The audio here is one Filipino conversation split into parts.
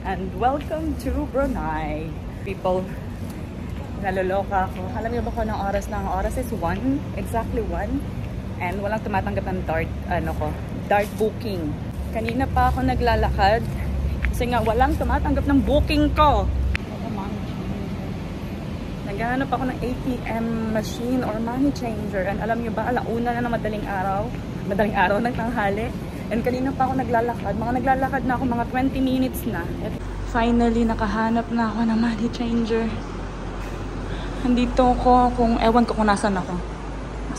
and welcome to Brunei. People, naloloka ako. Alam niyo ba kung anong oras na? Ang oras is 1, exactly 1. And walang tumatanggap ng dart booking. Kanina pa ako naglalakad kasi nga walang tumatanggap ng booking ko. Naghahanap ako ng ATM machine or money changer. And alam niyo ba, alauna na ng madaling araw ng tanghali. And kanina pa ako naglalakad. Naglalakad na ako mga 20 minutes na. At finally, nakahanap na ako ng money changer. Andito ako ewan ko kung nasan ako.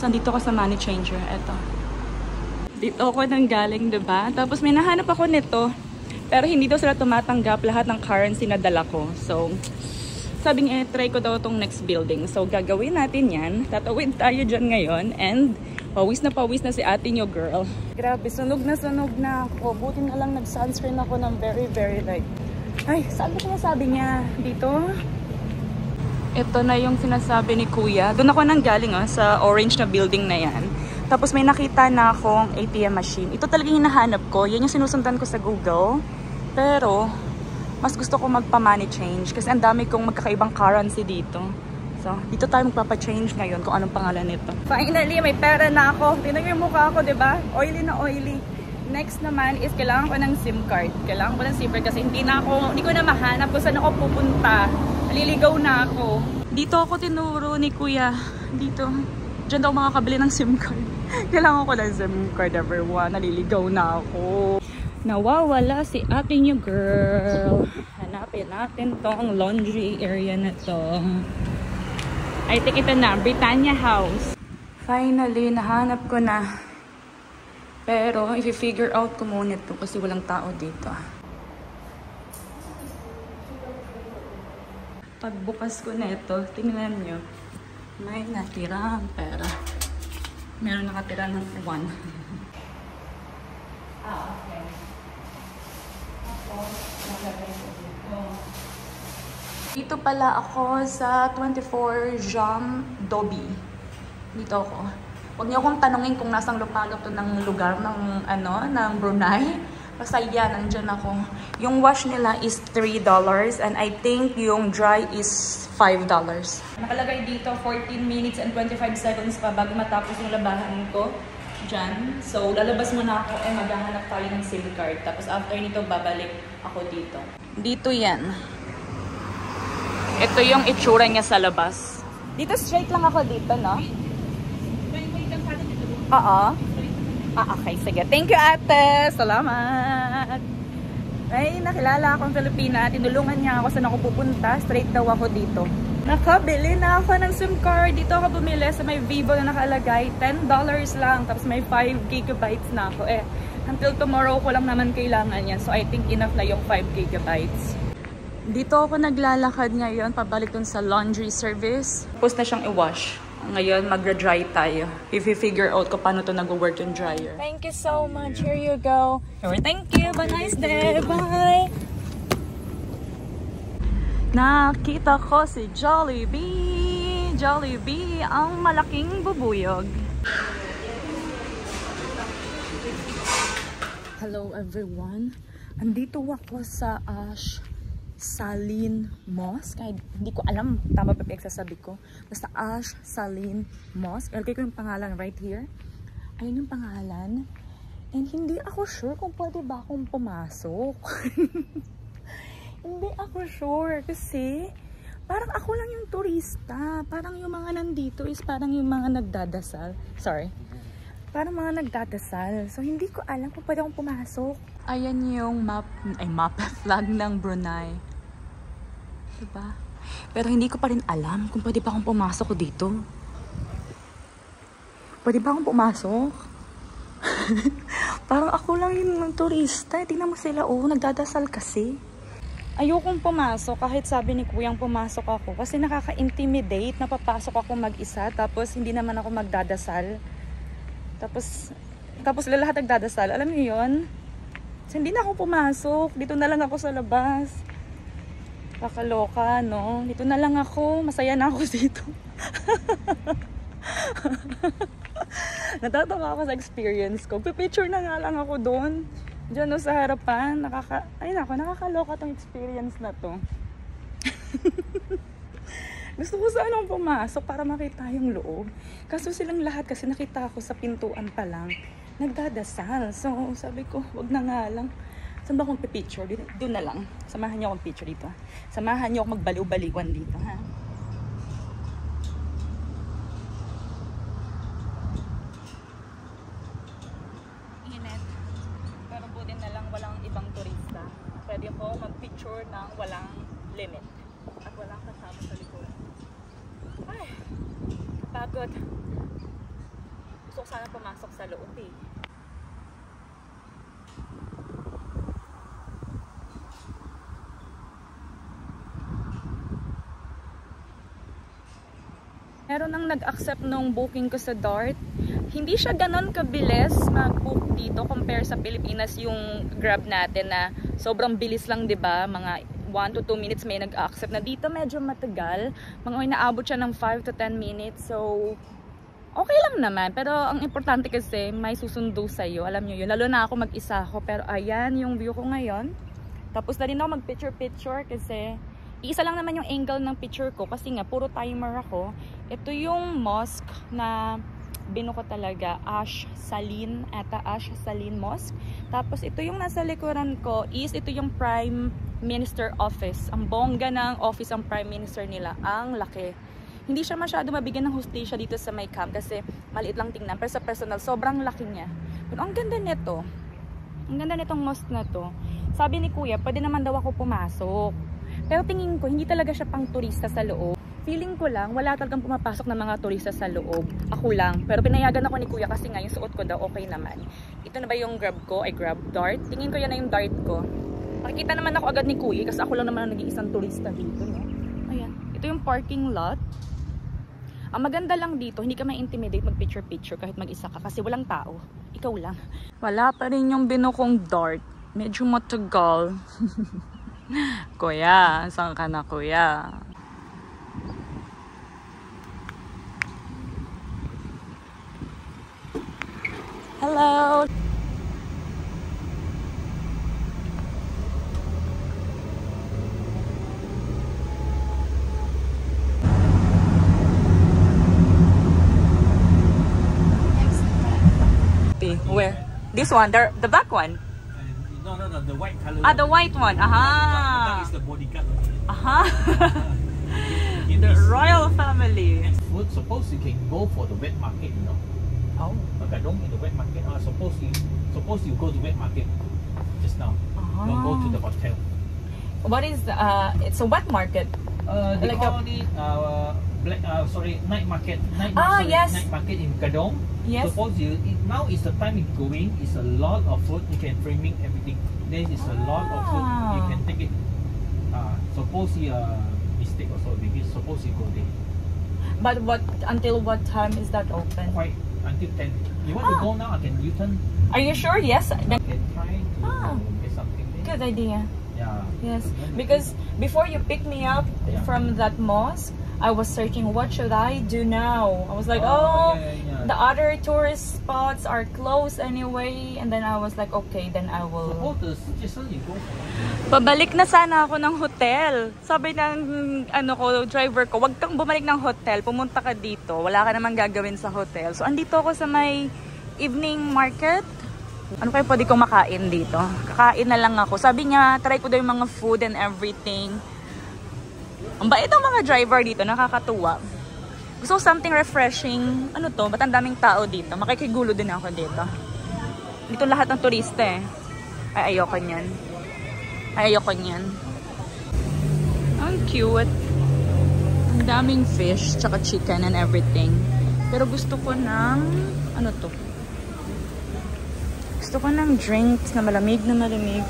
Nandito ako sa money changer. Eto. Dito ako nang galing, diba? Tapos may nahanap ako nito. Pero hindi daw sila tumatanggap lahat ng currency na dala ko. So, sabi niya, try ko daw tong next building. So, gagawin natin yan. Tatawid tayo dyan ngayon. And, pawis na si ate nyo, girl. Grabe, sunog na ako. Buti na lang nag-sunscreen ako ng very, very light. Ay, saan ba sinasabi niya? Dito? Ito na yung sinasabi ni Kuya. Doon ako nang galing sa orange na building na yan. Tapos may nakita na akong ATM machine. Ito talagang hinahanap ko. Yan yung sinusundan ko sa Google. Pero, mas gusto ko magpa-money change. Kasi ang dami kong magkakaibang currency dito. So, dito tayo magpapa-change ngayon kung anong pangalan nito. Finally, may pera na ako. Tingnan yung mukha ko, diba? Oily na oily. Next naman is kailangan ko ng SIM card. Kailangan ko ng SIM card kasi hindi ko na mahanap kung saan ako pupunta. Naliligaw na ako. Dito ako tinuro ni Kuya. Dito. Diyan daw makakabili ng SIM card. Kailangan ko ng SIM card, everyone. Naliligaw na ako. Nawawala si ate niyo, girl. Hanapin natin tong laundry area na to. I think ito na. Britannia House. Finally, nahanap ko na. Pero, i-figure out ko muna ito kasi walang tao dito. Pagbukas ko nito, tingnan nyo, may natirang pera. Meron nakatira ng 1. Okay. Dito pala ako sa 24 Jam Dobi. Dito ako. Huwag niyo akong tanungin kung nasang lupalop to ng lugar ng ng Brunei. Basta yan, nandyan ako. Yung wash nila is $3 and I think yung dry is $5. Nakalagay dito 14 minutes and 25 seconds pa bago matapos yung labahan ko dyan. So, lalabas muna ako maghahanap tayo ng SIM card. Tapos after nito, babalik ako dito. Dito yan. Ito yung itsura niya sa labas. Dito straight lang ako dito, no? Oo. Okay, sige. Thank you, ate. Salamat. Ay, nakilala akong Filipina. Tinulungan niya ako saan ako pupunta. Straight daw ako dito. Nakabili na ako ng SIM card. Dito ako bumili sa may Vivo na nakalagay. $10 lang. Tapos may 5 gigabytes na ako. Until tomorrow ko lang naman kailangan yan. So, I think enough na yung 5 gigabytes. Dito ako naglalakad ngayon. Pabalik dun sa laundry service. Tapos na siyang i-wash. Ngayon, magra-dry tayo. If you figure out kung paano ito nag-work yung dryer. Thank you so much. Here you go. Thank you. Have a nice day. Bye. Nakita ko si Jollibee. Jollibee, ang malaking bubuyog. Hello everyone. Andito ako sa Saline Mosque. Hindi ko alam tama pa pinagsasabi ko. Basta Saline Mosque. Ilagay ko yung pangalan right here. Ayun yung pangalan. And hindi ako sure kung pwede ba akong pumasok. Hindi ako sure kasi parang ako lang yung turista. Parang yung mga nandito is parang yung mga nagdadasal. Sorry. Parang mga nagdadasal. So hindi ko alam kung pwede akong pumasok. Ayan yung flag ng Brunei. Diba? Pero hindi ko pa rin alam kung pwede pa akong pumasok dito. Pwede ba akong pumasok? Parang ako lang yung turista. Tingnan mo sila, nagdadasal kasi. Ayokong pumasok kahit sabi ni Kuyang pumasok ako. Kasi nakaka-intimidate. Napapasok ako mag-isa. Tapos hindi naman ako magdadasal. Tapos lahat nagdadasal. Alam niyo yun? So, hindi na ako pumasok. Dito na lang ako sa labas. Kakaloka, no? Dito na lang ako. Masaya na ako dito. Natatawa ako sa experience ko. Pipicture na nga lang ako doon. Diyan no, sa harapan. Ay nako, nakakaloka tong experience na to. Gusto ko sanang pumasok para makita yung loob. Kaso silang lahat kasi nakita ko sa pintuan pa lang. Nagdadasal. So sabi ko, wag na nga lang. Saan ba akong pipicture? Doon na lang. Samahan niyo akong picture dito. Samahan niyo akong magbaliw-baliwan dito, ha? Init. Pero buti na lang walang ibang turista. Pwede ko mag-picture ng walang limit. At walang kasama sa likod. Ay, pagod. Gusto ko sana pumasok sa loob eh. Meron nang nag-accept nung booking ko sa Dart. Hindi siya ganon kabilis mag-book dito compare sa Pilipinas yung Grab natin na sobrang bilis lang, 'di ba? Mga 1 to 2 minutes may nag-accept na. Dito medyo matagal. Mga inaabot siya ng 5 to 10 minutes. So okay lang naman, pero ang importante kasi may susundo sa iyo. Alam niyo 'yun. Lalo na ako mag-isa ako, pero ayan yung view ko ngayon. Tapos na rin ako mag-picture kasi isa lang naman yung angle ng picture ko kasi nga puro timer ako. Ito yung mosque na binuko talaga, Ash Saline Mosque. Tapos ito yung nasa likuran ko is ito yung Prime Minister Office. Ang bongga ng office ang Prime Minister nila. Ang laki. Hindi siya masyado mabigyan ng hustisya dito sa may camp kasi maliit lang tingnan. Pero sa personal, sobrang laki niya. Pero ang ganda nito. Ang ganda nitong mosque na to. Sabi ni Kuya, pwede naman daw ako pumasok. Pero tingin ko, hindi talaga siya pang turista sa loob. Feeling ko lang, wala talagang pumapasok ng mga turista sa loob. Ako lang. Pero pinayagan ako ni Kuya kasi nga yung suot ko daw okay naman. Ito na ba yung Grab ko? Ay, Grab Dart. Tingin ko yan na yung Dart ko. Makikita naman ako agad ni Kuya kasi ako lang naman ang nag-iisang turista dito. No? Ayan. Ito yung parking lot. Ang maganda lang dito, hindi ka ma-intimidate mag-picture-picture kahit mag-isa ka kasi walang tao. Ikaw lang. Wala pa rin yung binukong Dart. Medyo matagal. Kuya, saan ka na, Kuya? Hello! Where? This one? The black one? No, the white color. Ah, the white one. Aha. That is the bodyguard. Aha. The royal family. Food, suppose you can go for the wet market, you know. Oh. Magadong in the wet market. Suppose you go to wet market just now. Don't go to the hotel. What is it's a wet market? They like call it night market. Yes. Night market in Gadong. Yes. Suppose now is the time it's going. It's a lot of food. You can framing everything. There is a lot of food. You can take it. Suppose you mistake also because suppose you go there. But until what time is that open? Quite until 10. You want to go now? I can U-turn. Are you sure? Yes. I can try to get something there. Good idea. Yeah. Yes. Because before you pick me up from that mosque, I was searching what should I do now. I was like, the other tourist spots are closed anyway, and then I was like, okay, then I will. Babalik na sana ako ng hotel. Sabi ng driver ko, wag kang bumalik ng hotel, pumunta ka dito. Wala ka namang gagawin sa hotel. So andito ako sa may evening market. Ano kayo pwede kong makain dito? Kakain na lang ako. Sabi niya, try ko daw yung mga food and everything. Ang bait ang mga driver dito, nakakatuwa. Gusto ko something refreshing. Ano to? Ba't ang daming tao dito? Makikigulo din ako dito. Dito lahat ng turista eh. Ay, ayoko niyan. Ayoko niyan. Ang cute. Ang daming fish, tsaka chicken and everything. Pero gusto ko ng, ano to? Gusto ko ng drinks na malamig na malamig.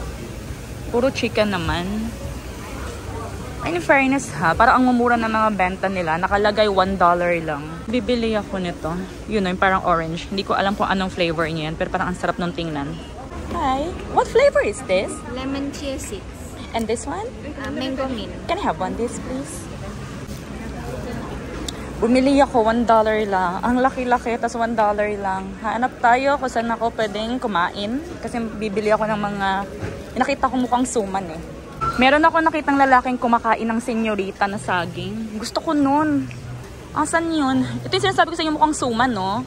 Puro chicken naman. Ay, in fairness ha, parang ang mumura ng mga benta nila. Nakalagay $1 lang. Bibili ako nito. Yun, yung parang orange. Hindi ko alam kung anong flavor niya yan, pero parang ang sarap nung tingnan. Hi. What flavor is this? Lemon chia seeds. And this one? Mango mint. Can I have one this, please? Bumili ako, $1 lang. Ang laki-laki, tas $1 lang. Hanap tayo kung saan ako pwedeng kumain. Kasi bibili ako ng mga... Nakita ko mukhang suman eh. Meron ako nakitang lalaking kumakain ng senyorita na saging. Gusto ko nun. Asan yun? Ito yung sinasabi ko sa inyo mukhang suman, no?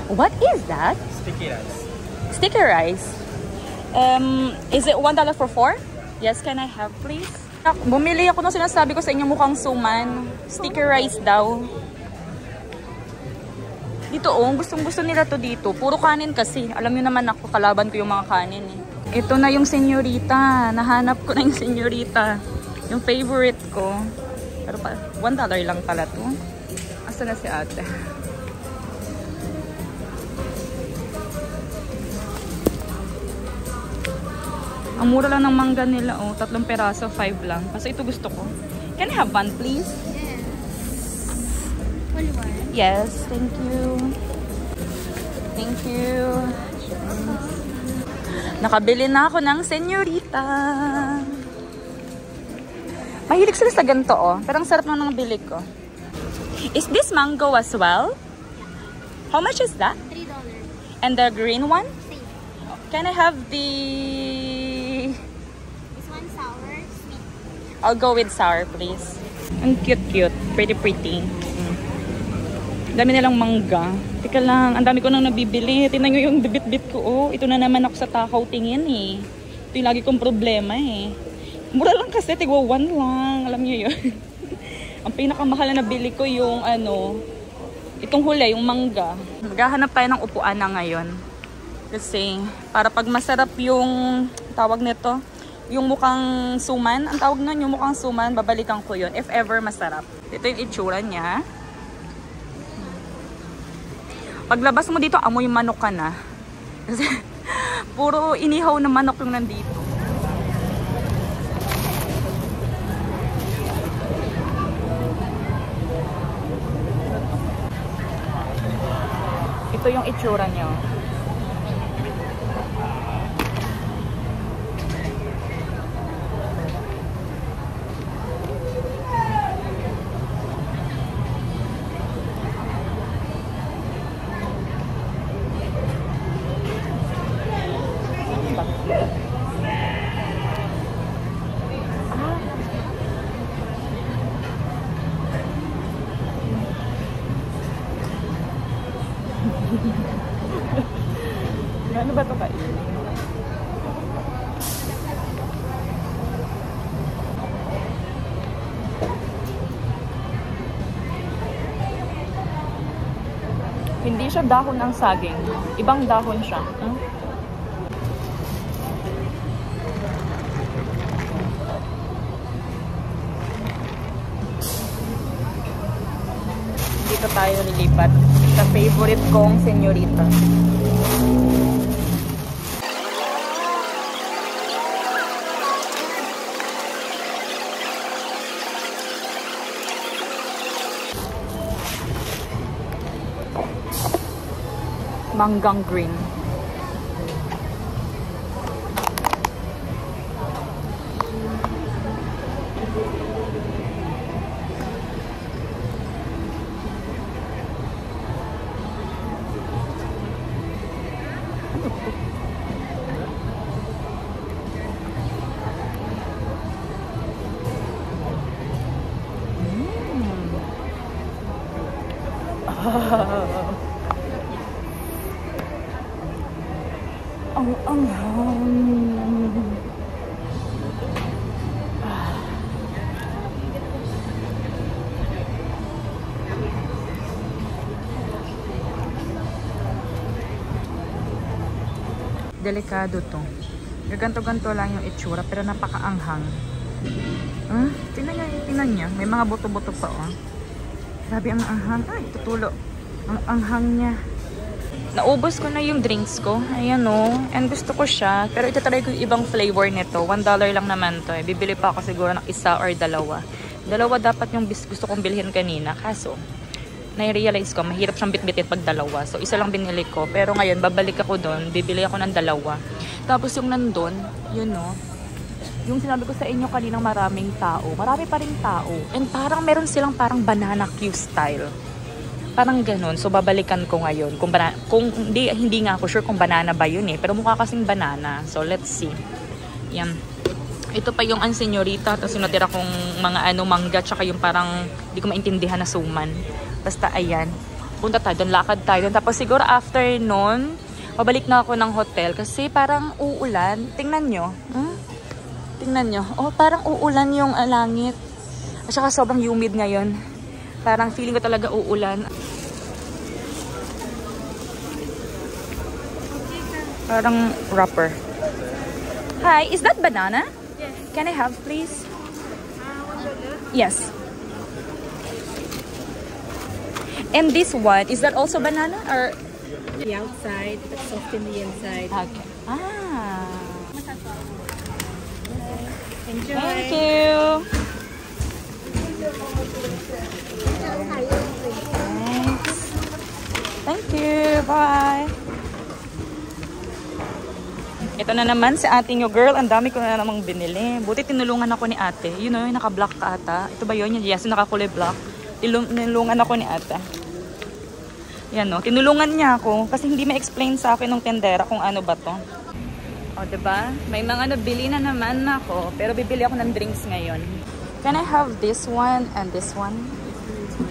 What is that? Sticky rice. Sticky rice. Is it $1 for 4? Yes, can I have please? Bumili ako ng sinasabi ko sa inyo mukhang suman. Sticky rice daw. Dito gustong-gusto nila to dito. Puro kanin kasi. Alam niyo naman ako, kalaban ko yung mga kanin eh. Ito na yung senyorita. Nahanap ko na yung senyorita. Yung favorite ko. Pero $1 lang pala to. Asa na si ate? Ang mura lang ng mangga nila, 3 peraso, 5 lang. Kasi ito gusto ko. Can I have one, please? Yes. Only one? Yes, thank you. Thank you. Nakabili na ako ng senyorita. Mahilig sila sa ganito, Pero ang sarap ng bili ko. Is this mango as well? How much is that? $3. And the green one? Same. Can I have the... This one sour, sweet. I'll go with sour, please. Ang cute-cute. Pretty. Dami nilang mangga. Teka lang, ang dami ko nang nabibili. Tingnan nyo yung bibit-bit ko. Ito na naman ako sa takaw tingin eh. Ito yung lagi kong problema eh. Mura lang kasi, tigwa 1 lang. Alam nyo yun. Ang pinakamahal na nabili ko yung itong huli, yung mangga. Maghahanap tayo ng upuan na ngayon. Kasi para pag masarap yung tawag nito, yung mukhang suman, ang tawag nun, yung mukhang suman, babalikan ko yun. If ever masarap. Ito yung itsura niya. Paglabas mo dito, amoy manok ka na. Kasi puro inihaw na manok yung nandito. Ito yung itsura niya. Ano ba ito kainin? Hindi siya dahon ng saging. Ibang dahon siya. Dito tayo lilipat sa favorite kong senyorita. Manggang green. Delikado to. Ganto-ganto lang yung itsura pero napakaanghang. Tingnan niya. May mga buto-buto pa Grabe ang anghang. Ay, tutulo. Ang anghang niya. Naubos ko na yung drinks ko. Ayan And gusto ko siya. Pero itatry ko yung ibang flavor nito. $1 lang naman to. Bibili pa ako siguro ng 1 or 2. 2 dapat yung gusto kong bilhin kanina. Kaso, na-realize ko, mahirap siyang bitbitin pag dalawa. So, isa lang binili ko. Pero ngayon, babalik ako doon, bibili ako ng dalawa. Tapos yung nandun, yun no, yung sinabi ko sa inyo kaninang maraming tao. Marami pa rin tao. And parang meron silang parang banana Q style. Parang ganun. So, babalikan ko ngayon. Kung hindi nga ako sure kung banana ba yun eh. Pero mukha kasing banana. So, let's see. Yan. Ito pa yung ansenyorita. Tapos yung natira kong mga mangga. Tsaka yung parang hindi ko maintindihan na suman. Basta ayan. Punta tayo doon. Lakad tayo doon. Tapos siguro after nun, pabalik na ako ng hotel. Kasi parang uulan. Tingnan nyo. Tingnan nyo. Oh, parang uulan yung langit. At saka sobrang humid ngayon. Parang feeling ko talaga uulan. Parang wrapper. Hi, is that banana? Yes. Can I have, please? Yes. And this one, is that also banana or? The outside, but soft in the inside. Okay. Ah. Enjoy. Thank you. Thanks. Thank you. Bye. Ito na naman si ate nyo, girl. Ang dami ko na namang binili. Buti tinulungan ako ni ate. You know, yung naka-black ka ata. Ito ba yun? Yes, yung nakakulay black. Tinulungan ako ni ate. Yan no, tinulungan niya ako. Kasi hindi ma-explain sa akin ng tendera kung ano ba to. O, diba? May mga nabili na naman ako. Pero bibili ako ng drinks ngayon. Can I have this one and this one?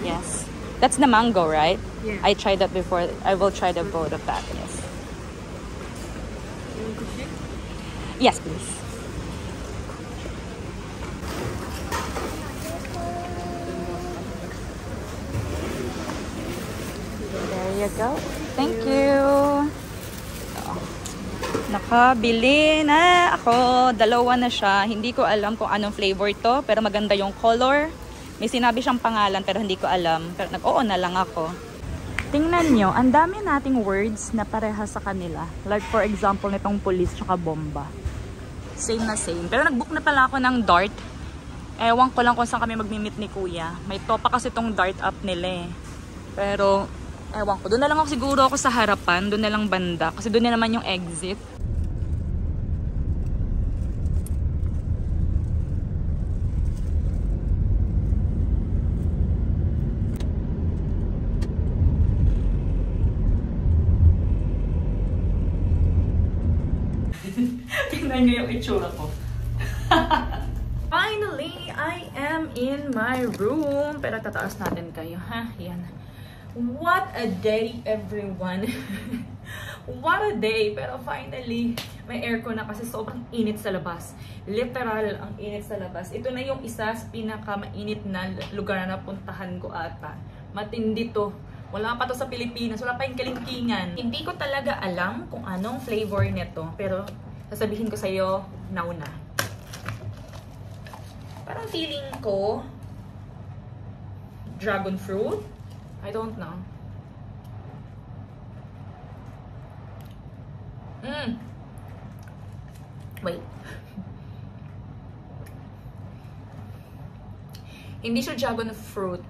Yes. That's the mango, right? Yeah. I tried that before. I will try the both of that. Yes. You want to check? Yes, please. There you go. Thank you. Nakabili na ako. Dalawa na siya. Hindi ko alam kung anong flavor to. Pero maganda yung color. May sinabi siyang pangalan pero hindi ko alam. Pero nag-oo na lang ako. Tingnan nyo. Ang dami nating words na pareha sa kanila. Like for example, nitong police tsaka bomba. Same na same. Pero nag-book na pala ako ng Dart. Ewan ko lang kung saan kami magmi-meet ni Kuya. May topa kasi tong Dart app nila eh. Pero ewan ko. Doon na lang ako siguro ako sa harapan. Doon na lang banda. Kasi doon na naman yung exit. Tingnan nyo yung itsura ko. Finally, I am in my room. Pero tataas natin kayo, ha? Yan. What a day, everyone. What a day. Pero finally, may aircon na kasi sobrang init sa labas. Literal, ang init sa labas. Ito na yung isa sa pinaka-mainit na lugar na napuntahan ko ata. Matindi to. Wala pa to sa Pilipinas. Wala pa yung kalingkingan. Hindi ko talaga alam kung anong flavor nito. Pero sasabihin ko sa'yo, now na. Parang feeling ko dragon fruit. I don't know. Wait. Hindi siya dragon fruit.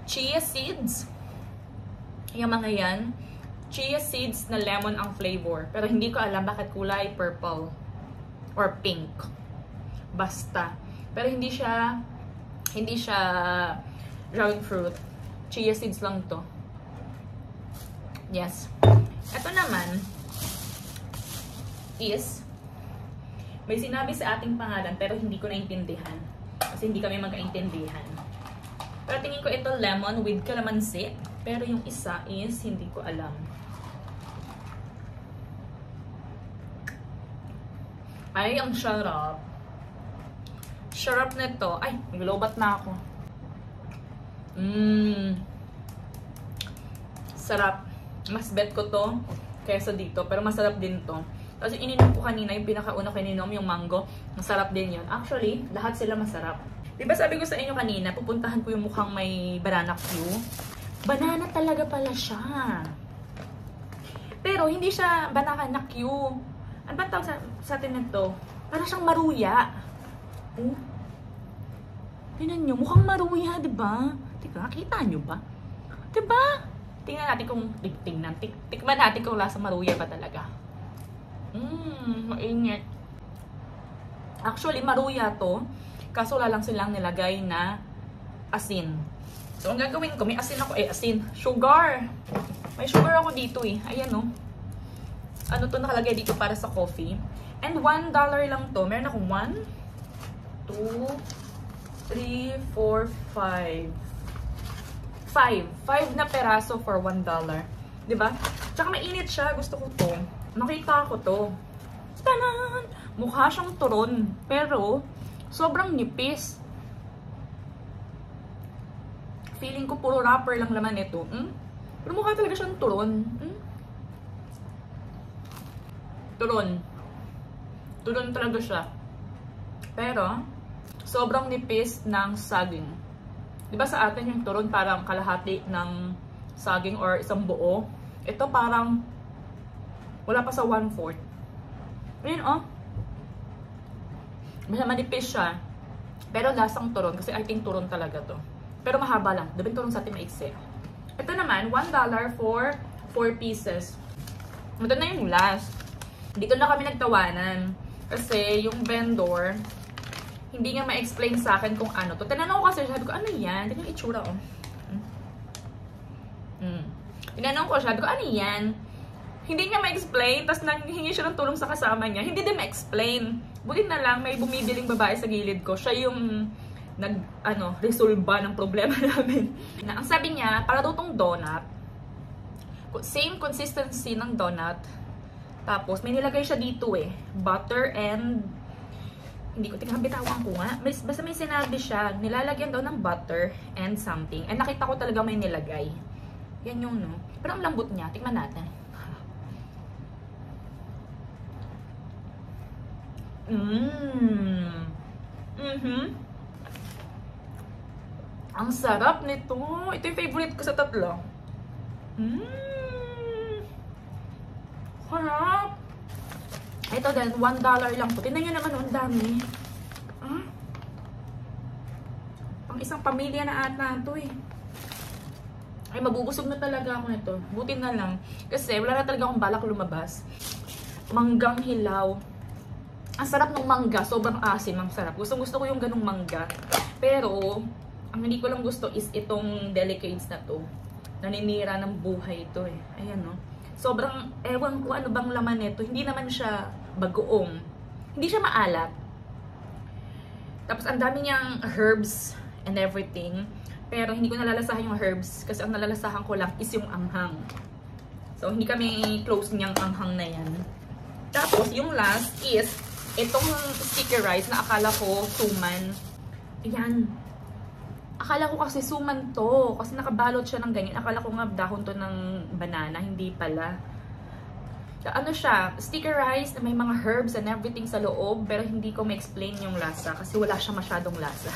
Chia seeds. Yung mga yan. Chia seeds na lemon ang flavor. Pero hindi ko alam bakit kulay purple. Or pink. Basta. Pero hindi siya dragon fruit. Chia seeds lang to. Yes. Ito naman is may sinabi sa ating pangalan pero hindi ko naintindihan. Kasi hindi kami magkaintindihan. Pero tingin ko ito lemon with calamansi. Pero yung isa is hindi ko alam. Ay, ang sarap. Sarap na to. Ay, naglobat na ako. Sarap. Mas bet ko to kaysa dito. Pero masarap din to. Kasi ininom ko kanina, yung pinakauna ko ininom, yung mango. Masarap din yun. Actually, lahat sila masarap. Diba sabi ko sa inyo kanina, pupuntahan ko yung mukhang may banana Q. Banana talaga pala siya. Pero hindi siya banana Q. Ano ba tawag sa atin na to? Parang siyang maruya. Tingnan nyo, mukhang maruya, diba? Teka, nakita nyo ba? Diba? Tingnan natin kung, tikman natin kung lasa maruya ba talaga. Mainit. Actually, maruya to. Kaso wala lang silang nilagay na asin. So, ang gagawin ko, may asin ako, sugar. May sugar ako dito Ayan Ano to nakalagay dito para sa coffee. And $1 lang to. Meron akong 1, 2, 3, 4, 5 na peraso for $1. Diba? Tsaka mainit siya. Gusto ko to. Nakita ko to. Tanan! Mukha siyang turon. Pero, sobrang nipis. Feeling ko puro wrapper lang laman ito. Pero mukha talaga siyang turon. Turon talaga siya. Pero, sobrang nipis ng saging. Diba sa atin yung turon parang kalahati ng saging or isang buo? Ito parang wala pa sa 1/4. Ayun Basta manipis siya. Pero lasang turon kasi I think turon talaga to. Pero mahaba lang. Diba yung turon sa atin maiksi? Ito naman, $1 for 4 pieces. Ito na yung last. Dito na kami nagtawanan. Kasi yung vendor, hindi nga ma-explain sa akin kung ano to. Tinanong ko kasi, sabi ko, ano yan? Ito yung itsura Tinanong ko, sabi ko, ano yan? Hindi niya ma-explain, tapos nanghihingi siya ng tulong sa kasama niya. Hindi din ma-explain. Buti na lang, may bumibiling babae sa gilid ko. Siya yung resolba ng problema namin. Ang sabi niya, para daw tong donut, same consistency ng donut. Tapos, may nilagay siya dito butter and hindi ko bitawan ko nga. Basta may sinabi siya, nilalagyan daw ng butter and something. And nakita ko talaga may nilagay. Yan yung Pero ang lambot niya. Tikman natin. Ang sarap nito. Ito yung favorite ko sa tatlo. Sarap. Ito din, $1 lang po. Tingnan nyo naman, ang dami. Pang isang pamilya na ata ito Ay, mabubusog na talaga ako nito. Buti na lang. Kasi wala na talaga akong balak lumabas. Manggang hilaw. Ang sarap ng mangga. Sobrang asim. Ang sarap. Gusto ko yung ganung mangga. Pero, ang hindi ko lang gusto is itong delicates na to. Naninira ng buhay ito Ayan Sobrang, ewan ko ano bang laman nito. Hindi naman siya bagoong. Hindi siya maalat. Tapos, ang dami niyang herbs and everything. Pero, hindi ko nalalasahan yung herbs. Kasi ang nalalasahan ko lang is yung anghang. So, hindi kami close niyang anghang na yan. Tapos, yung last is itong sticky rice na akala ko suman. Ayan. Akala ko kasi suman to. Kasi nakabalot siya ng ganyan. Akala ko nga dahon to ng banana. Hindi pala. Ano siya? Sticky rice na may mga herbs and everything sa loob. Pero hindi ko ma-explain yung lasa. Kasi wala siya masyadong lasa.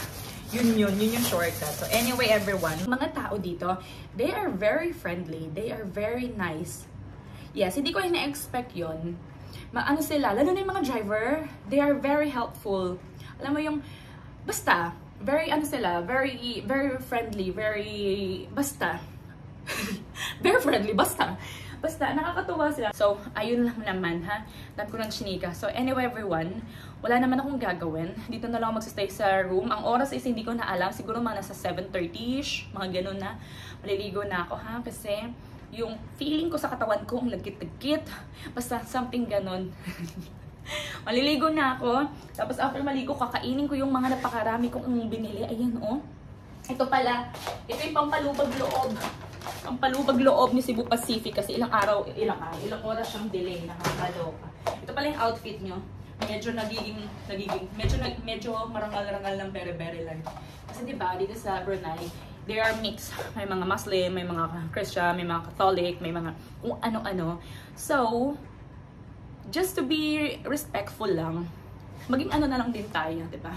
Yun yung shortcut. So anyway everyone. Mga tao dito, they are very friendly. They are very nice. Yes, hindi ko ina-expect yun. Ano sila, lalo na yung mga driver, they are very helpful. Alam mo yung, basta, very very friendly, basta. Very friendly, basta. Basta, nakakatuwa sila. So, ayun lang naman ha. Dami ko ng chinika. So, anyway everyone, wala naman akong gagawin. Dito na lang ako magsistay sa room. Ang oras is hindi ko na alam. Siguro mga nasa 7:30ish, mga ganun na. Maliligo na ako ha. Kasi, yung feeling ko sa katawan ko, ang lagkit-lagkit. Basta, something ganun. Maliligo na ako. Tapos, after maligo, kakainin ko yung mga napakarami kong binili. Ayan Ito pala, ito yung pampalubag loob. Ang palubag loob ni Cebu Pacific kasi ilang oras siyang delay, nakakaloka. Ito pala yung outfit nyo. Medyo medyo marangal-rangal ng very lang. Kasi diba, dito sa Brunei, they are mixed. May mga Muslim, may mga Christian, may mga Catholic, may mga kung ano-ano. So, just to be respectful lang, maging ano na lang din tayo, diba?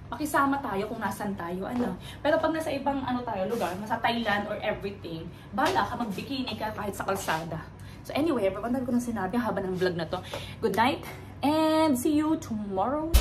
Makisama tayo kung nasan tayo, Pero pag nasa ibang lugar, nasa Thailand or everything, bahala ka, magbikini ka kahit sa kalsada. So anyway, everyone, ko nang sinabi haba ng vlog na to. Good night, and see you tomorrow.